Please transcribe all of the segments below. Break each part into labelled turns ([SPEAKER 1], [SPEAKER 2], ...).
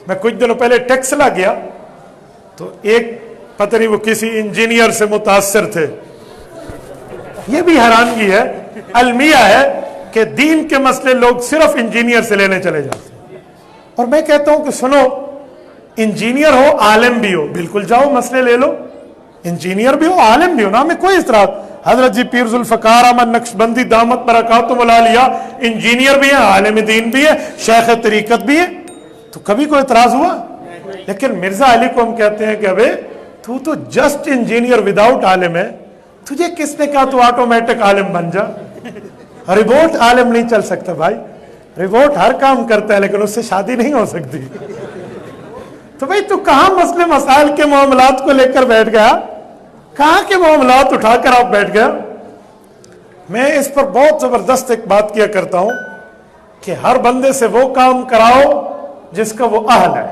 [SPEAKER 1] میں کچھ دنوں پہلے ٹیکسلا گیا تو ایک پتہ نہیں وہ کسی انجینئر سے متاثر تھے. یہ بھی حیرانگی ہے, المیہ ہے کہ دین کے مسئلے لوگ صرف انجینئر سے لینے چلے جاتے ہیں. اور میں کہتا ہوں کہ سنو, انجینئر ہو عالم بھی ہو, بالکل جاؤ مسئلے لے لو, انجینئر بھی ہو عالم بھی ہو نا, ہمیں کوئی اعتراض. حضرت جی پیر ذوالفقار احمد نقشبندی دامت برکاتہم العالیہ انجینئر بھی ہیں, عالم دین بھی ہے, شیخ طریقت بھی ہے, تو کبھی کوئی اعتراض ہوا؟ لیکن مرزا علی کو ہم کہتے ہیں کہ ابے تو جسٹ انجینئر وداؤٹ عالم ہے, تجھے کس نے کہا تو آٹومیٹک عالم بن جا؟ ریبوٹ عالم نہیں چل سکتا بھائی, ریبوٹ ہر کام کرتا ہے لیکن اس سے شادی نہیں ہو سکتی. تو بھائی تو کہاں مسئلے مسائل کے معاملات کو لے کر بیٹھ گیا, کہاں کے معاملات اٹھا کر آپ بیٹھ گیا؟ میں اس پر بہت زبردست ایک بات کیا کرتا ہوں کہ ہر بندے سے وہ کام کراؤ جس کا وہ اہل ہے.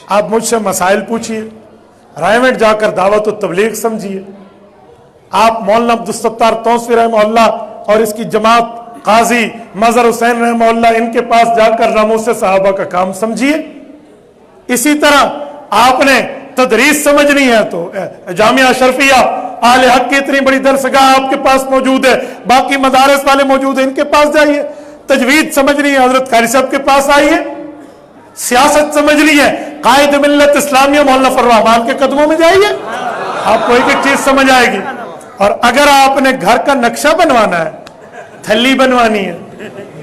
[SPEAKER 1] آپ مجھ سے مسائل پوچھیے, رائمنڈ جا کر دعوت و تبلیغ سمجھیے. آپ مولانا عبدالستار توسوی رحمہ اللہ اور اس کی جماعت قاضی مظہر حسین رحمہ اللہ ان کے پاس جا کر ناموس صحابہ کا کام سمجھیے. اسی طرح آپ نے تدریس سمجھنی ہے تو جامعہ اشرفیہ اہل حق کی اتنی بڑی درسگاہ آپ کے پاس موجود ہے, باقی مدارس والے موجود ہیں, ان کے پاس جائیے. تجوید سمجھنی ہے حضرت قاری صاحب کے پاس آئیے. سیاست سمجھنی ہے قائد ملت اسلامیہ مولانا فرمان کے قدموں میں جائیے, آپ کو ایک ایک چیز سمجھ آئے گی. اور اگر آپ نے گھر کا نقشہ بنوانا ہے, تھلی بنوانی ہے,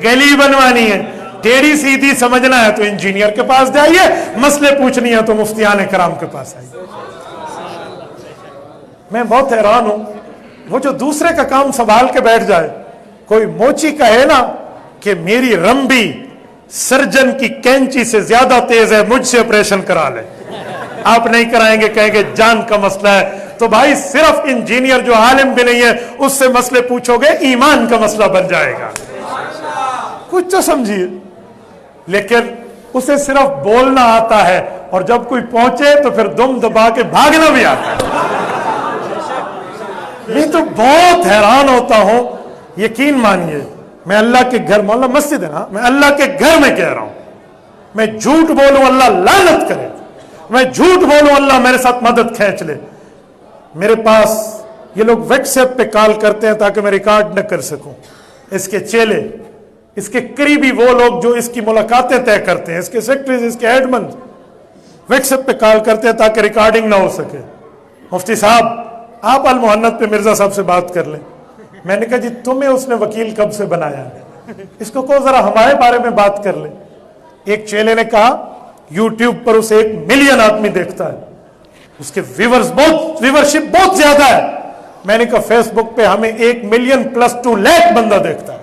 [SPEAKER 1] گلی بنوانی ہے, ٹیڑھی سیدھی سمجھنا ہے تو انجینئر کے پاس جائیے, مسئلے پوچھنی ہے تو مفتیان کرام کے پاس آئیے. میں بہت حیران ہوں وہ جو دوسرے کا کام سنبھال کے بیٹھ جائے. کوئی موچی کہے نا کہ میری رمبی سرجن کی کینچی سے زیادہ تیز ہے, مجھ سے آپریشن کرا لے. آپ نہیں کرائیں گے, کہیں گے جان کا مسئلہ ہے. تو بھائی صرف انجینئر جو عالم بھی نہیں ہے اس سے مسئلے پوچھو گے, ایمان کا مسئلہ بن جائے گا. کچھ تو سمجھیے. لیکن اسے صرف بولنا آتا ہے اور جب کوئی پہنچے تو پھر دم دبا کے بھاگنا بھی آتا ہے. میں تو بہت حیران ہوتا ہوں, یقین مانیے. میں اللہ کے گھر, مولانا مسجد ہے نا, میں اللہ کے گھر میں کہہ رہا ہوں, میں جھوٹ بولوں اللہ لعنت کرے, میں جھوٹ بولوں اللہ میرے ساتھ مدد کھینچ لے. میرے پاس یہ لوگ واٹس ایپ پہ کال کرتے ہیں تاکہ میں ریکارڈ نہ کر سکوں. اس کے چیلے, اس کے قریبی وہ لوگ جو اس کی ملاقاتیں طے کرتے ہیں, اس کے سیکرٹریز, اس کے ایڈمن واٹس ایپ پہ کال کرتے ہیں تاکہ ریکارڈنگ نہ ہو سکے. مفتی صاحب آپ المحنت پہ مرزا صاحب سے بات کر لیں. میں نے کہا جی تمہیں اس نے وکیل کب سے بنایا, اس کو کہو ذرا ہمارے بارے میں بات کر لیں. ایک چیلے نے کہا یوٹیوب پر اسے 1 ملین آدمی دیکھتا ہے, اس کے ویورشپ بہت زیادہ ہے. میں نے کہا فیس بک پہ ہمیں 1 ملین پلس 2 لاکھ بندہ دیکھتا ہے.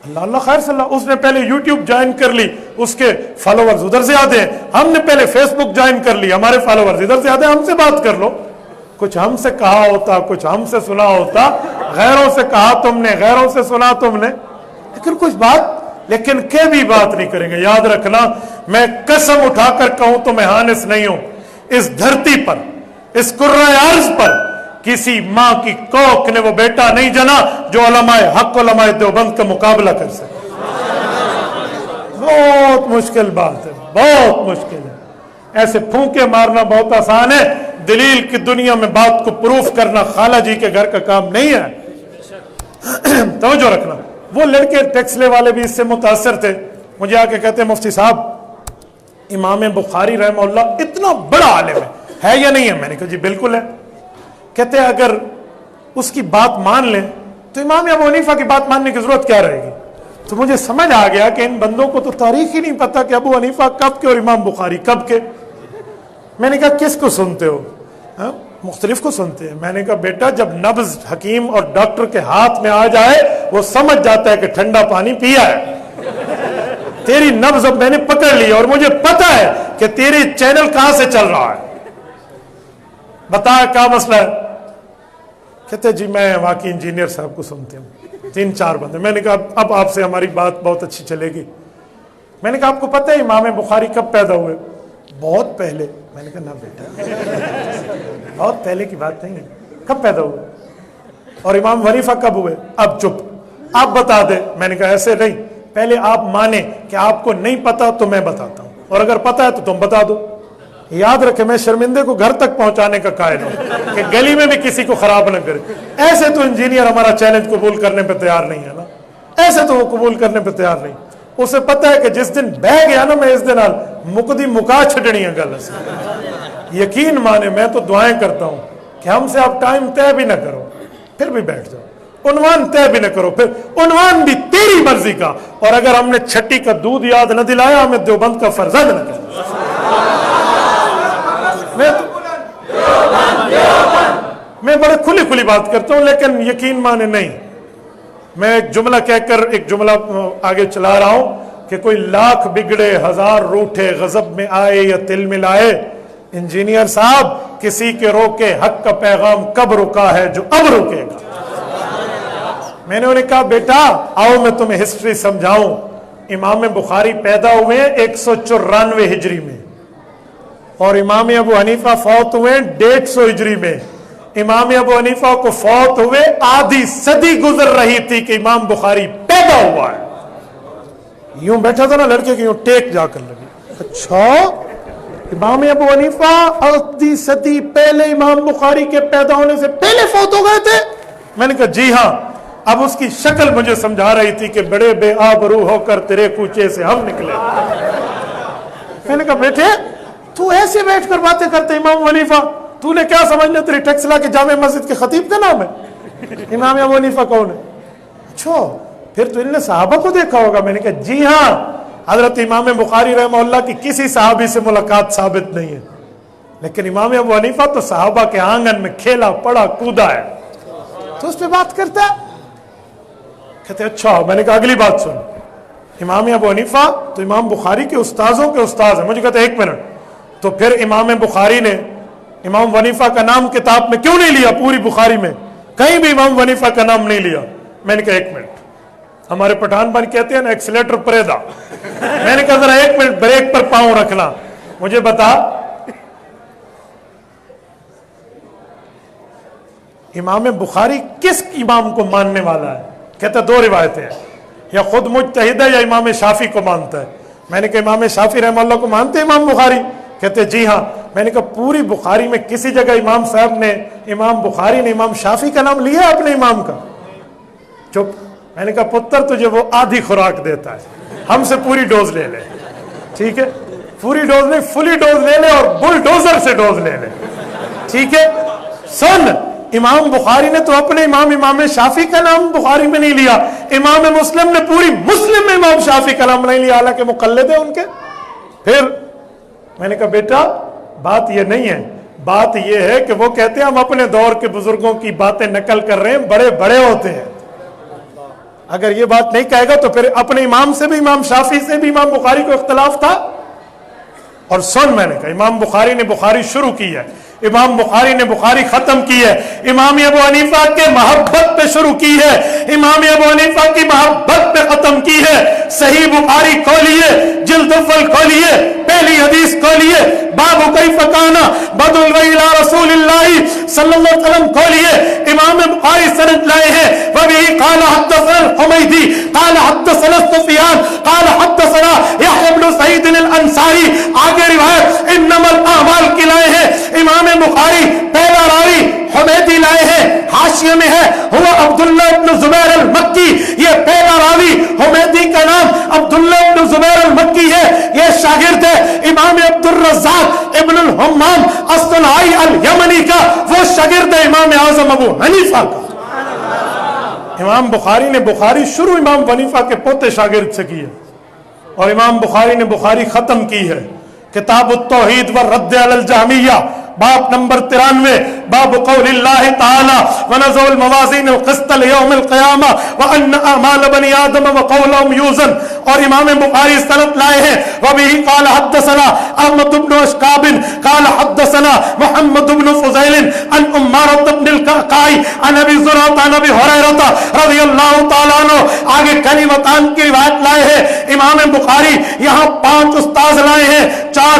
[SPEAKER 1] اللہ اللہ خیر صلی اللہ. اس نے پہلے یوٹیوب جوائن کر لی, اس کے فالوورز ادھر سے آتے ہیں. ہم نے پہلے فیس بک جوائن کر لی, ہمارے فالوورز ادھر سے آتے ہیں. ہم سے بات کر لو. کچھ ہم سے کہا ہوتا, کچھ ہم سے سنا ہوتا, غیروں سے کہا تم نے, غیروں سے سنا تم نے, لیکن کچھ بات, لیکن کہ بھی بات نہیں کریں گے. یاد رکھنا, میں قسم اٹھا کر کہوں تو میں حانس نہیں ہوں, اس دھرتی پر, اس کرۂ ارض پر کسی ماں کی کوکھ نے وہ بیٹا نہیں جنا جو علماء حق, علماء دیوبند کا مقابلہ کر سکے. بہت مشکل بات ہے, بہت مشکل ہے. ایسے پھونکے مارنا بہت آسان ہے, دلیل کی دنیا میں بات کو پروف کرنا خالہ جی کے گھر کا کام نہیں ہے. توجہ رکھنا. وہ لڑکے ٹیکسلے والے بھی اس سے متاثر تھے. مجھے آ کے کہتے ہیں مفتی صاحب امام بخاری رحمہ اللہ اتنا بڑا عالم ہے یا نہیں ہے؟ میں نے کہا جی بالکل ہے. کہتے ہیں اگر اس کی بات مان لیں تو امام ابو حنیفہ کی بات ماننے کی ضرورت کیا رہے گی. تو مجھے سمجھ آ گیا کہ ان بندوں کو تو تاریخ ہی نہیں پتا کہ ابو حنیفہ کب کے اور امام بخاری کب کے. میں نے کہا کس کو سنتے ہو؟ مختلف کو سنتے ہیں. میں نے کہا بیٹا جب نبض حکیم اور ڈاکٹر کے ہاتھ میں آ جائے وہ سمجھ جاتا ہے کہ ٹھنڈا پانی پیا ہے. تیری نبض اب میں نے پکڑ لی اور مجھے پتا ہے کہ تیرے چینل کہاں سے چل رہا ہے. بتا کیا مسئلہ ہے؟ کہتے جی میں واقعی انجینئر صاحب کو سنتے ہوں, 3-4 بندے. میں نے کہا اب آپ سے ہماری بات بہت اچھی چلے گی. میں نے کہا آپ کو پتہ ہے امام بخاری کب پیدا ہوئے؟ بہت پہلے. میں نے کہا نہ بیٹا بہت پہلے کی بات نہیں ہے, کب پیدا ہوئے؟ اور امام حنیفہ کب ہوئے؟ اب چپ, آپ بتا دے. میں نے کہا ایسے نہیں, پہلے آپ مانیں کہ آپ کو نہیں پتا تو میں بتاتا ہوں، اور اگر پتا ہے تو تم بتا دو۔ یاد رکھے میں شرمندے کو گھر تک پہنچانے کا قائل ہوں کہ گلی میں بھی کسی کو خراب نہ کرے۔ ایسے تو انجینئر ہمارا چیلنج قبول کرنے پہ تیار نہیں ہے نا، ایسے تو وہ قبول کرنے پہ تیار نہیں۔ اسے پتا ہے کہ جس دن بہ گیا نا میں اس دن مکدی مکا چھٹنی ہے گل سے۔ یقین مانے میں تو دعائیں کرتا ہوں کہ ہم سے آپ ٹائم طے بھی نہ کرو پھر بھی بیٹھ جاؤ، عنوان طے بھی نہ کرو پھر عنوان بھی تیری مرضی کا، اور اگر ہم نے چھٹی کا دودھ یاد نہ دلایا ہمیں دیوبند کا فرزند نہ کرنا۔ میں بڑے کھلی بات کرتا ہوں، لیکن یقین مانے نہیں، میں ایک جملہ کہہ کر ایک جملہ آگے چلا رہا ہوں کہ کوئی لاکھ بگڑے ہزار روٹھے غضب میں آئے یا تل ملائے، انجینئر صاحب کسی کے روکے حق کا پیغام کب رکا ہے جو اب رکے گا۔ میں نے انہیں کہا بیٹا آؤ میں تمہیں ہسٹری سمجھاؤں۔ امام بخاری پیدا ہوئے 194 ہجری میں، اور امام ابو حنیفہ فوت ہوئے 150 ہجری میں۔ امام ابو حنیفہ کو فوت ہوئے آدھی صدی گزر رہی تھی کہ امام بخاری پیدا ہوا ہے۔ یوں بیٹھا تھا نا لڑکے کی، یوں ٹیک جا کر لگی، اچھا امام ابو حنیفہ آدھی صدی پہلے امام بخاری کے پیدا ہونے سے پہلے فوت ہو گئے تھے؟ میں نے کہا جی ہاں۔ اب اس کی شکل مجھے سمجھا رہی تھی کہ بڑے بے آبرو ہو کر تیرے کوچے سے ہم نکلے۔ میں نے کہا بیٹے تو ایسے بیٹھ کر باتیں کرتے امام حنیفہ، تو نے کیا سمجھنا تیری ٹیکسلا کے جامع مسجد کے خطیب کا نام ہے؟ امام ابو حنیفہ کون ہے؟ اچھا پھر تو ان نے صحابہ کو دیکھا ہوگا۔ میں نے کہا جی ہاں، حضرت امام بخاری رحمہ اللہ کی کسی صحابی سے ملاقات ثابت نہیں ہے، لیکن امام ابو حنیفہ تو صحابہ کے آنگن میں کھیلا پڑا کودا ہے، تو اس پہ بات کرتا ہے۔ کہتے اچھا، میں نے کہا اگلی بات سن، امام ابو حنیفہ تو امام بخاری کے استاذوں کے استاذ ہیں۔ مجھے کہتے ایک منٹ، تو پھر امام بخاری نے امام حنیفہ کا نام کتاب میں کیوں نہیں لیا؟ پوری بخاری میں کہیں بھی امام حنیفہ کا نام نہیں لیا۔ میں نے کہا ایک منٹ، ہمارے پٹھان بھائی کہتے ہیں نا ایکسیلیٹر پریدا، میں نے کہا ذرا ایک منٹ بریک پر پاؤں رکھنا، مجھے بتا امام بخاری کس امام کو ماننے والا ہے؟ کہتا دو روایتیں ہیں، یا خود مجتہد ہے یا امام شافعی کو مانتا ہے۔ میں نے کہا امام شافعی رحمہ اللہ کو مانتے ہیں امام بخاری؟ کہتے جی ہاں۔ میں نے کہا پوری بخاری میں کسی جگہ امام صاحب نے امام بخاری نے امام شافعی کا نام لیا اپنے امام کا؟ چپ۔ میں نے کہا پتر تجھے وہ آدھی خوراک دیتا ہے، ہم سے پوری ڈوز لے لے، ٹھیک ہے؟ پوری ڈوز نہیں، فلی ڈوز لے لے، اور بل ڈوزر سے ڈوز لے لے، ٹھیک ہے؟ سن، امام بخاری نے تو اپنے امام شافعی کا نام بخاری میں نہیں لیا، امام مسلم نے پوری مسلم میں امام شافعی کا نام نہیں لیا، حالانکہ مقلد ہیں ان کے۔ پھر میں نے کہا بیٹا بات یہ نہیں ہے، بات یہ ہے کہ وہ کہتے ہیں ہم اپنے دور کے بزرگوں کی باتیں نقل کر رہے ہیں، بڑے بڑے ہوتے ہیں۔ اگر یہ بات نہیں کہے گا تو پھر اپنے امام سے بھی، امام شافعی سے بھی امام بخاری کو اختلاف تھا۔ اور سن، میں نے کہا امام بخاری نے بخاری شروع کی ہے، امام بخاری نے بخاری ختم کی ہے، امام ابو حنیفہ کے محبت پہ شروع کی ہے، امام ابو حنیفہ کی محبت پہ ختم کی ہے۔ صحیح بخاری کھولیے، جلد اول کھولیے، پہلی حدیث کھولیے، باب کیف کان بدء الوحی الی رسول اللہ صلی اللہ علیہ وسلم کھولیے، امام بخاری سند لائے ہیں، وبہ قال حدثنا الحمیدی قال حدثنا سفیان قال حدثنا یحیی بن سعید الانصاری، آگے روایت انما الاعمال کی لائے ہیں، امام بخاری پہلا راوی حمیدی لائے ہیں، حاشیے میں ہے ہوا عبداللہ ابن زبیر المکی، یہ پہلا راوی حمیدی کا نام عبداللہ ابن زبیر المکی ہے، یہ شاگرد ہے امام عبد الرزاق ابن الحمام الصنعائی الیمنی کا، وہ شاگرد ہے امام اعظم ابو حنیفہ کا۔ امام بخاری نے بخاری شروع امام حنیفہ کے پوتے شاگرد سے کی ہے، اور امام بخاری نے بخاری ختم کی ہے۔ کتاب التوحید والرد علی الجہمیہ، باب نمبر 93، باب قول اللہ تعالی ونضع الموازین القسط لیوم القیامہ وان اعمال بنی آدم وقولهم یوزن، اور امام بخاری سند لائے ہیں، وبہ قال حدثنا احمد بن اشکاب قال حدثنا محمد بن فضیل عن عمارة بن القعقاع عن ابی زرعہ عن ابی ہریرہ رضی اللہ تعالیٰ عنہ۔ آگے کلمتان کی روایت لائے ہیں امام بخاری، یہاں 5 استاذ لائے ہیں، 4